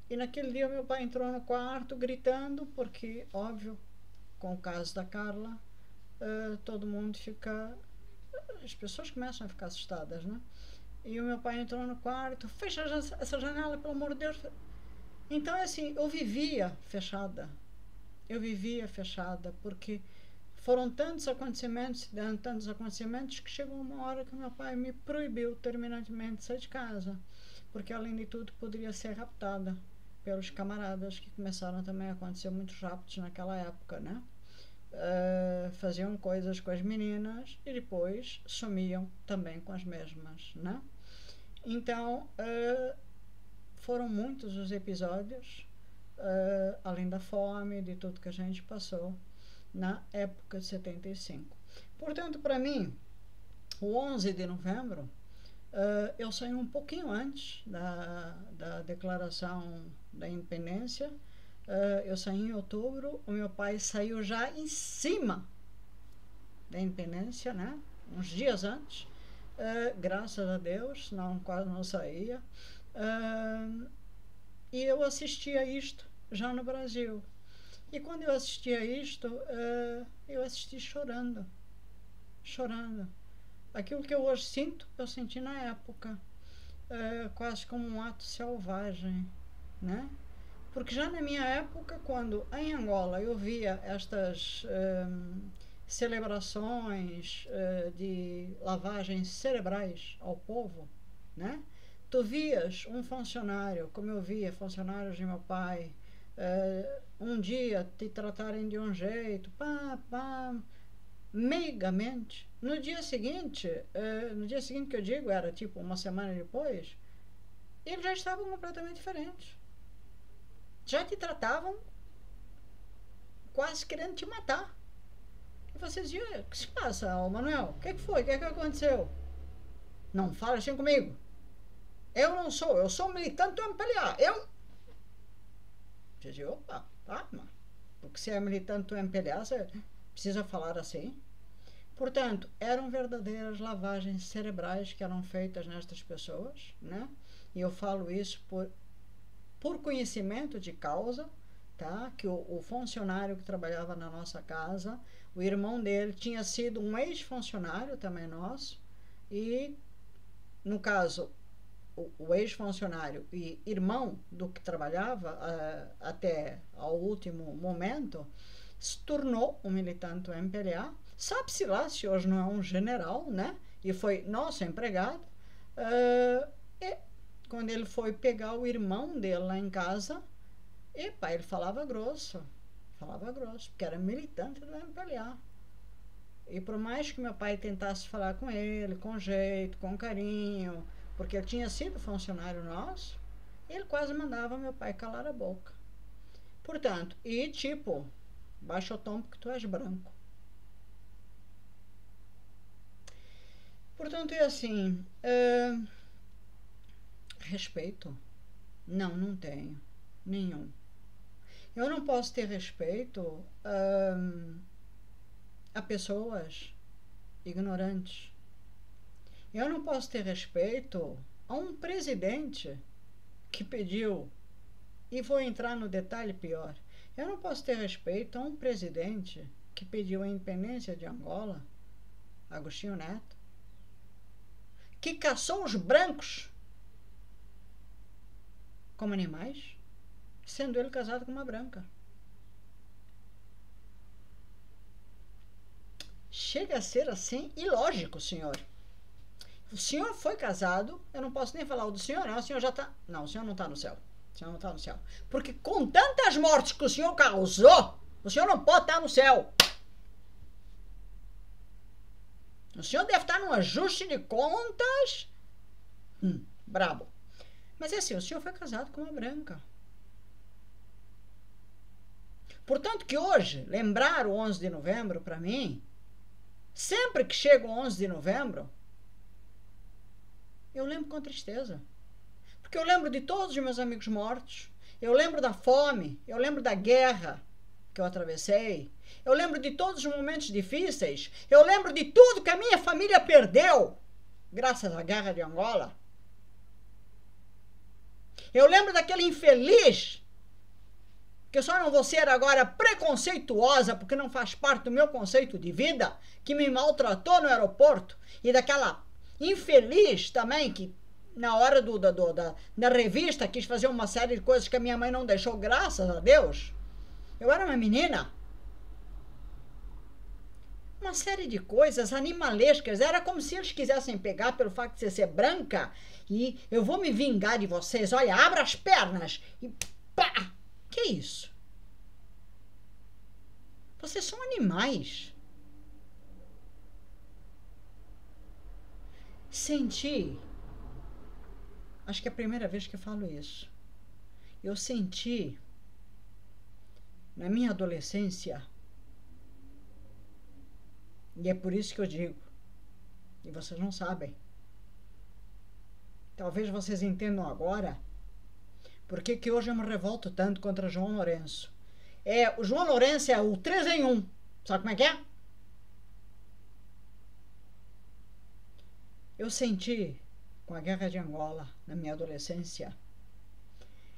E naquele dia meu pai entrou no quarto gritando, porque, óbvio, com o caso da Carla, todo mundo fica... As pessoas começam a ficar assustadas, né? E o meu pai entrou no quarto, fecha essa janela, pelo amor de Deus. Então, assim, eu vivia fechada, porque foram tantos acontecimentos, que chegou uma hora que meu pai me proibiu terminantemente de sair de casa, porque, além de tudo, poderia ser raptada pelos camaradas, que começaram também a acontecer muito rápidos naquela época, né? Faziam coisas com as meninas e depois sumiam também com as mesmas, né? Então, foram muitos os episódios, além da fome, de tudo que a gente passou na época de 75. Portanto, para mim, o 11 de novembro, eu saí um pouquinho antes da declaração da independência. Eu saí em outubro, o meu pai saiu já em cima da independência, né? Uns dias antes, graças a Deus, senão quase não saía. E eu assistia isto já no Brasil. E quando eu assistia isto, eu assisti chorando. Aquilo que eu hoje sinto, eu senti na época, quase como um ato selvagem, né? Porque já na minha época, quando em Angola eu via estas celebrações de lavagens cerebrais ao povo, né? Tu vias um funcionário, como eu via funcionários de meu pai, um dia te tratarem de um jeito, meigamente. No dia seguinte que eu digo, era tipo uma semana depois, eles já estavam completamente diferentes. Já te tratavam quase querendo te matar. E você dizia: o que se passa, Manuel? O que foi? O que aconteceu? Não fala assim comigo. Eu sou militante do MPLA. Eu dizia: opa, tá, mano. Porque se é militante do MPLA, você precisa falar assim. Portanto, eram verdadeiras lavagens cerebrais que eram feitas nestas pessoas, né? E eu falo isso por conhecimento de causa, tá? Que o funcionário que trabalhava na nossa casa, o irmão dele tinha sido um ex-funcionário também nosso, e, no caso, o ex-funcionário e irmão do que trabalhava até ao último momento, se tornou um militante do MPLA. Sabe-se lá se hoje não é um general, né? E foi nosso empregado. E quando ele foi pegar o irmão dele lá em casa, ele falava grosso, porque era militante do MPLA. E por mais que meu pai tentasse falar com ele, com jeito, com carinho, porque ele tinha sido funcionário nosso, ele quase mandava meu pai calar a boca. Portanto, baixa o tom porque tu és branco. Portanto, é assim, respeito? Não tenho nenhum. Eu não posso ter respeito a pessoas ignorantes. Eu não posso ter respeito a um presidente que pediu, e vou entrar no detalhe pior, eu não posso ter respeito a um presidente que pediu a independência de Angola, Agostinho Neto, que caçou os brancos como animais, sendo ele casado com uma branca. Chega a ser assim ilógico, senhor. O senhor foi casado, eu não posso nem falar o do senhor, não, o senhor já está... Não, o senhor não está no céu. O senhor não está no céu. Porque com tantas mortes que o senhor causou, o senhor não pode estar no céu. O senhor deve estar num ajuste de contas brabo. Mas é assim, o senhor foi casado com uma branca. Portanto que hoje, lembrar o 11 de novembro, para mim, sempre que chega o 11 de novembro, eu lembro com tristeza. Porque eu lembro de todos os meus amigos mortos, eu lembro da fome, eu lembro da guerra que eu atravessei, eu lembro de todos os momentos difíceis, eu lembro de tudo que a minha família perdeu, graças à guerra de Angola. Eu lembro daquele infeliz que eu só não vou ser agora preconceituosa porque não faz parte do meu conceito de vida, que me maltratou no aeroporto, e daquela infeliz também que na hora da revista quis fazer uma série de coisas que a minha mãe não deixou, graças a Deus. Eu era uma menina. Uma série de coisas animalescas. Era como se eles quisessem pegar pelo fato de você ser branca e eu vou me vingar de vocês. Olha, abra as pernas e pá! Que isso? Vocês são animais. Senti, acho que é a primeira vez que eu falo isso. Eu senti, na minha adolescência, e é por isso que eu digo, e vocês não sabem, talvez vocês entendam agora, porque que hoje eu me revolto tanto contra João Lourenço. O João Lourenço é o 3 em 1, sabe como é que é? Eu senti, com a guerra de Angola, na minha adolescência,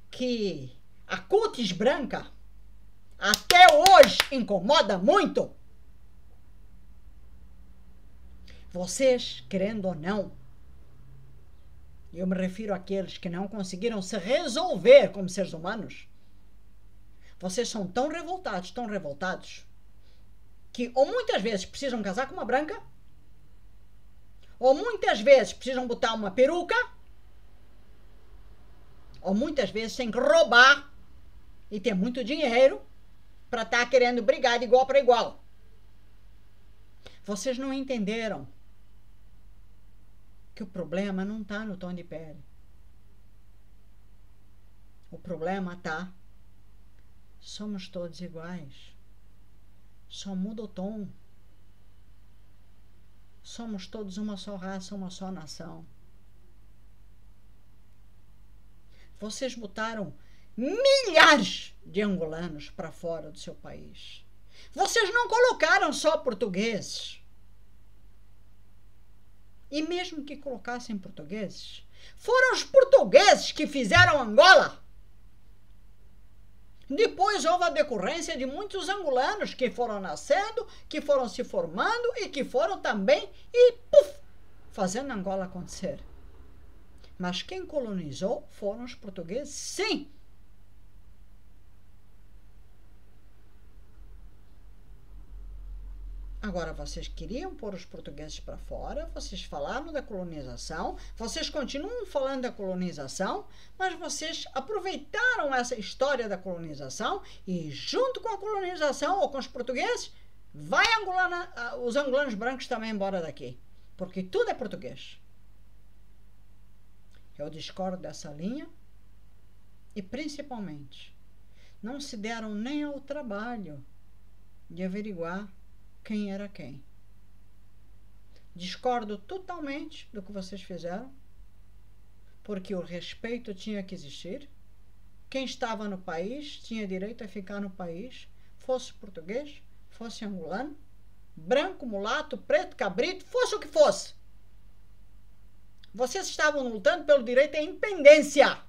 que a cutis branca até hoje incomoda muito. Vocês, querendo ou não, eu me refiro àqueles que não conseguiram se resolver como seres humanos, vocês são tão revoltados, que ou muitas vezes precisam casar com uma branca, ou muitas vezes precisam botar uma peruca, ou muitas vezes têm que roubar e ter muito dinheiro para estar querendo brigar de igual para igual. Vocês não entenderam que o problema não está no tom de pele. O problema está, somos todos iguais. Só muda o tom. Somos todos uma só raça, uma só nação. Vocês botaram milhares de angolanos para fora do seu país. Vocês não colocaram só portugueses. E mesmo que colocassem portugueses, foram os portugueses que fizeram Angola. Depois houve a decorrência de muitos angolanos que foram nascendo, que foram se formando e que foram também fazendo Angola acontecer. Mas quem colonizou foram os portugueses, sim. Agora, vocês queriam pôr os portugueses para fora, vocês falaram da colonização, vocês continuam falando da colonização, mas vocês aproveitaram essa história da colonização e, junto com a colonização ou com os portugueses, os angolanos brancos também embora daqui, porque tudo é português. Eu discordo dessa linha e, principalmente, não se deram nem ao trabalho de averiguar quem era quem. Discordo totalmente do que vocês fizeram, porque o respeito tinha que existir. Quem estava no país tinha direito a ficar no país, fosse português, fosse angolano, branco, mulato, preto, cabrito, fosse o que fosse. Vocês estavam lutando pelo direito à independência.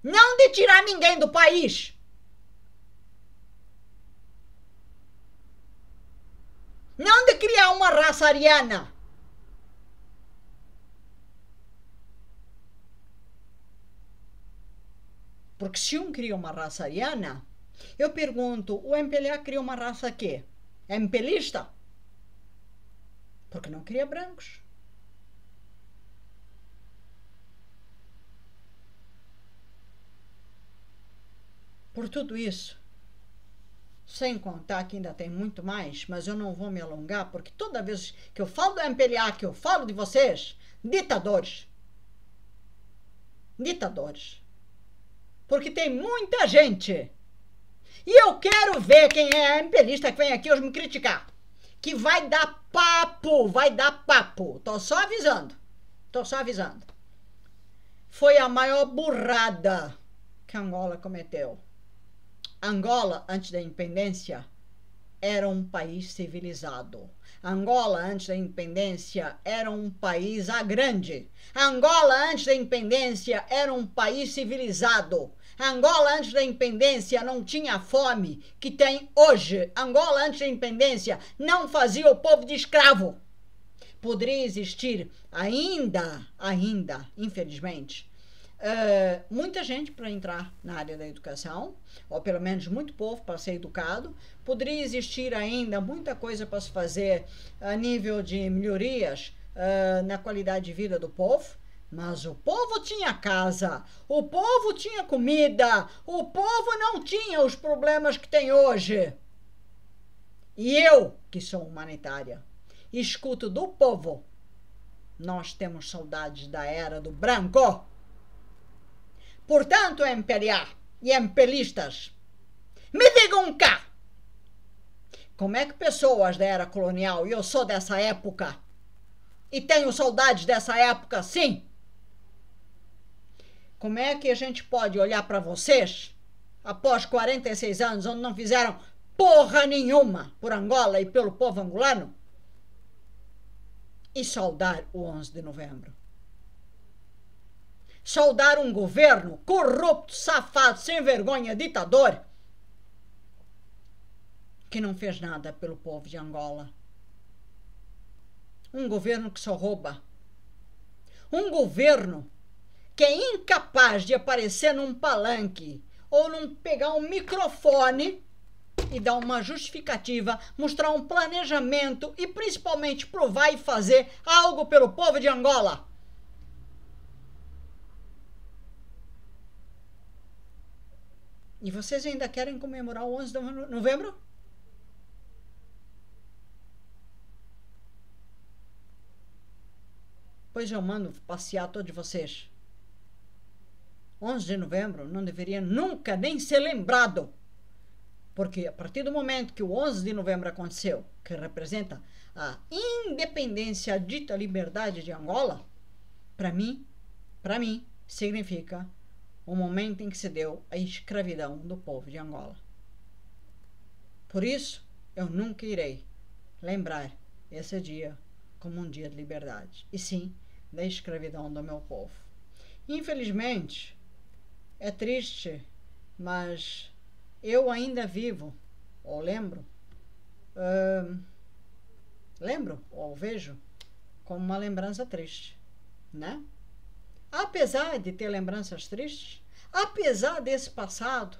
Não de tirar ninguém do país. Não de criar uma raça ariana. Porque se um cria uma raça ariana, eu pergunto, o MPLA cria uma raça quê? É MPLista? Porque não cria brancos. Por tudo isso, sem contar que ainda tem muito mais, mas eu não vou me alongar, porque toda vez que eu falo do MPLA, que eu falo de vocês, ditadores. Ditadores. Porque tem muita gente. E eu quero ver quem é MPLista que vem aqui hoje me criticar. Que vai dar papo, vai dar papo. Tô só avisando. Foi a maior burrada que Angola cometeu. Angola, antes da independência, era um país civilizado. Angola, antes da independência, era um país grande. Angola, antes da independência, era um país civilizado. Angola antes da independência não tinha a fome que tem hoje. Angola antes da independência não fazia o povo de escravo. Poderia existir ainda, infelizmente, muita gente para entrar na área da educação, ou pelo menos muito povo para ser educado. Poderia existir ainda muita coisa para se fazer a nível de melhorias na qualidade de vida do povo, mas o povo tinha casa, o povo tinha comida, o povo não tinha os problemas que tem hoje. E eu, que sou humanitária, escuto do povo: nós temos saudades da era do branco. Portanto, MPLA e MPListas, me digam cá, como é que pessoas da era colonial, e eu sou dessa época, e tenho saudades dessa época, sim, como é que a gente pode olhar para vocês, após 46 anos, onde não fizeram porra nenhuma por Angola e pelo povo angolano, e saudar o 11 de novembro? Saudar um governo corrupto, safado, sem vergonha, ditador, que não fez nada pelo povo de Angola. Um governo que só rouba. Um governo que é incapaz de aparecer num palanque ou pegar um microfone e dar uma justificativa, mostrar um planejamento e principalmente provar e fazer algo pelo povo de Angola. E vocês ainda querem comemorar o 11 de novembro? Pois eu mando passear todos vocês. 11 de novembro não deveria nunca nem ser lembrado. Porque a partir do momento que o 11 de novembro aconteceu, que representa a independência, a dita liberdade de Angola, para mim, significa o momento em que se deu a escravidão do povo de Angola. Por isso, eu nunca irei lembrar esse dia como um dia de liberdade, e sim da escravidão do meu povo. Infelizmente, é triste, mas eu ainda vivo, ou lembro, ou vejo como uma lembrança triste, né? Apesar de ter lembranças tristes, apesar desse passado,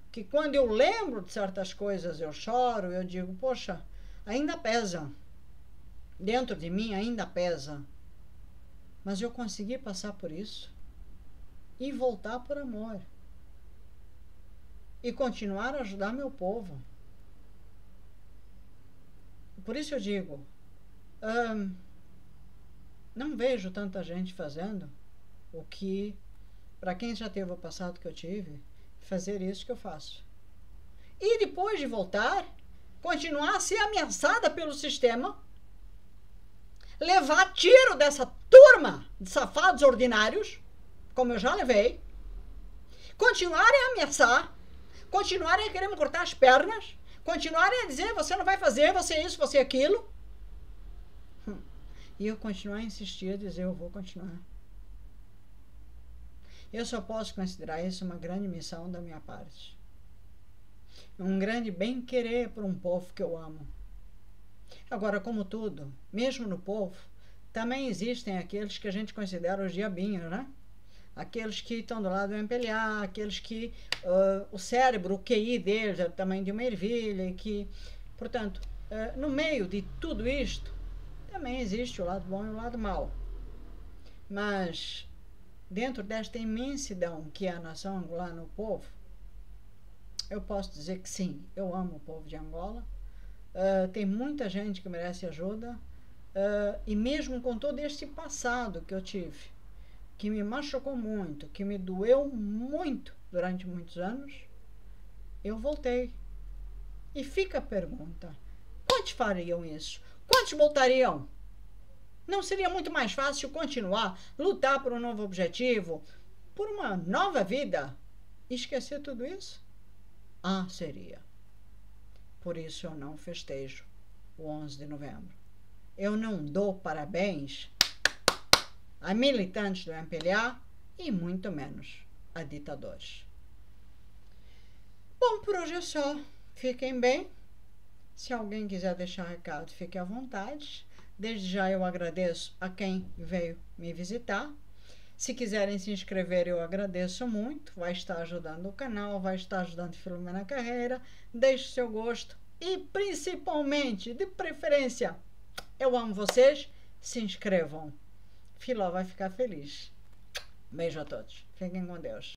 que quando eu lembro de certas coisas eu choro, eu digo, poxa, ainda pesa, dentro de mim ainda pesa, mas eu consegui passar por isso e voltar por amor e continuar a ajudar meu povo. Por isso eu digo, não vejo tanta gente fazendo o que, para quem já teve o passado que eu tive, fazer isso que eu faço. E depois de voltar, continuar a ser ameaçada pelo sistema, levar tiro dessa turma de safados ordinários, como eu já levei, continuarem a ameaçar, continuarem a querer me cortar as pernas, continuarem a dizer, você não vai fazer, você isso, você aquilo. E eu continuar a insistir, a dizer, eu vou continuar. Eu só posso considerar isso uma grande missão da minha parte. Um grande bem-querer por um povo que eu amo. Agora, como tudo, mesmo no povo, também existem aqueles que a gente considera os diabinhos, né? Aqueles que estão do lado do MPLA, aqueles que o cérebro, o QI deles é do tamanho de uma ervilha, e que, portanto, no meio de tudo isto, também existe o lado bom e o lado mau. Mas dentro desta imensidão que é a nação angolana, o povo, eu posso dizer que sim, eu amo o povo de Angola. Tem muita gente que merece ajuda, e mesmo com todo este passado que eu tive, que me machucou muito, que me doeu muito durante muitos anos, eu voltei. E fica a pergunta, quantos fariam isso? Quantos voltariam? Não seria muito mais fácil continuar, lutar por um novo objetivo, por uma nova vida, e esquecer tudo isso? Ah, seria. Por isso eu não festejo o 11 de novembro. Eu não dou parabéns a militantes do MPLA e muito menos a ditadores. Bom, por hoje é só. Fiquem bem. Se alguém quiser deixar recado, fique à vontade. Desde já eu agradeço a quem veio me visitar. Se quiserem se inscrever, eu agradeço muito. Vai estar ajudando o canal, vai estar ajudando Filomena Carreira. Deixe seu gosto e, principalmente, de preferência, eu amo vocês. Se inscrevam. Filó vai ficar feliz. Beijo a todos. Fiquem com Deus.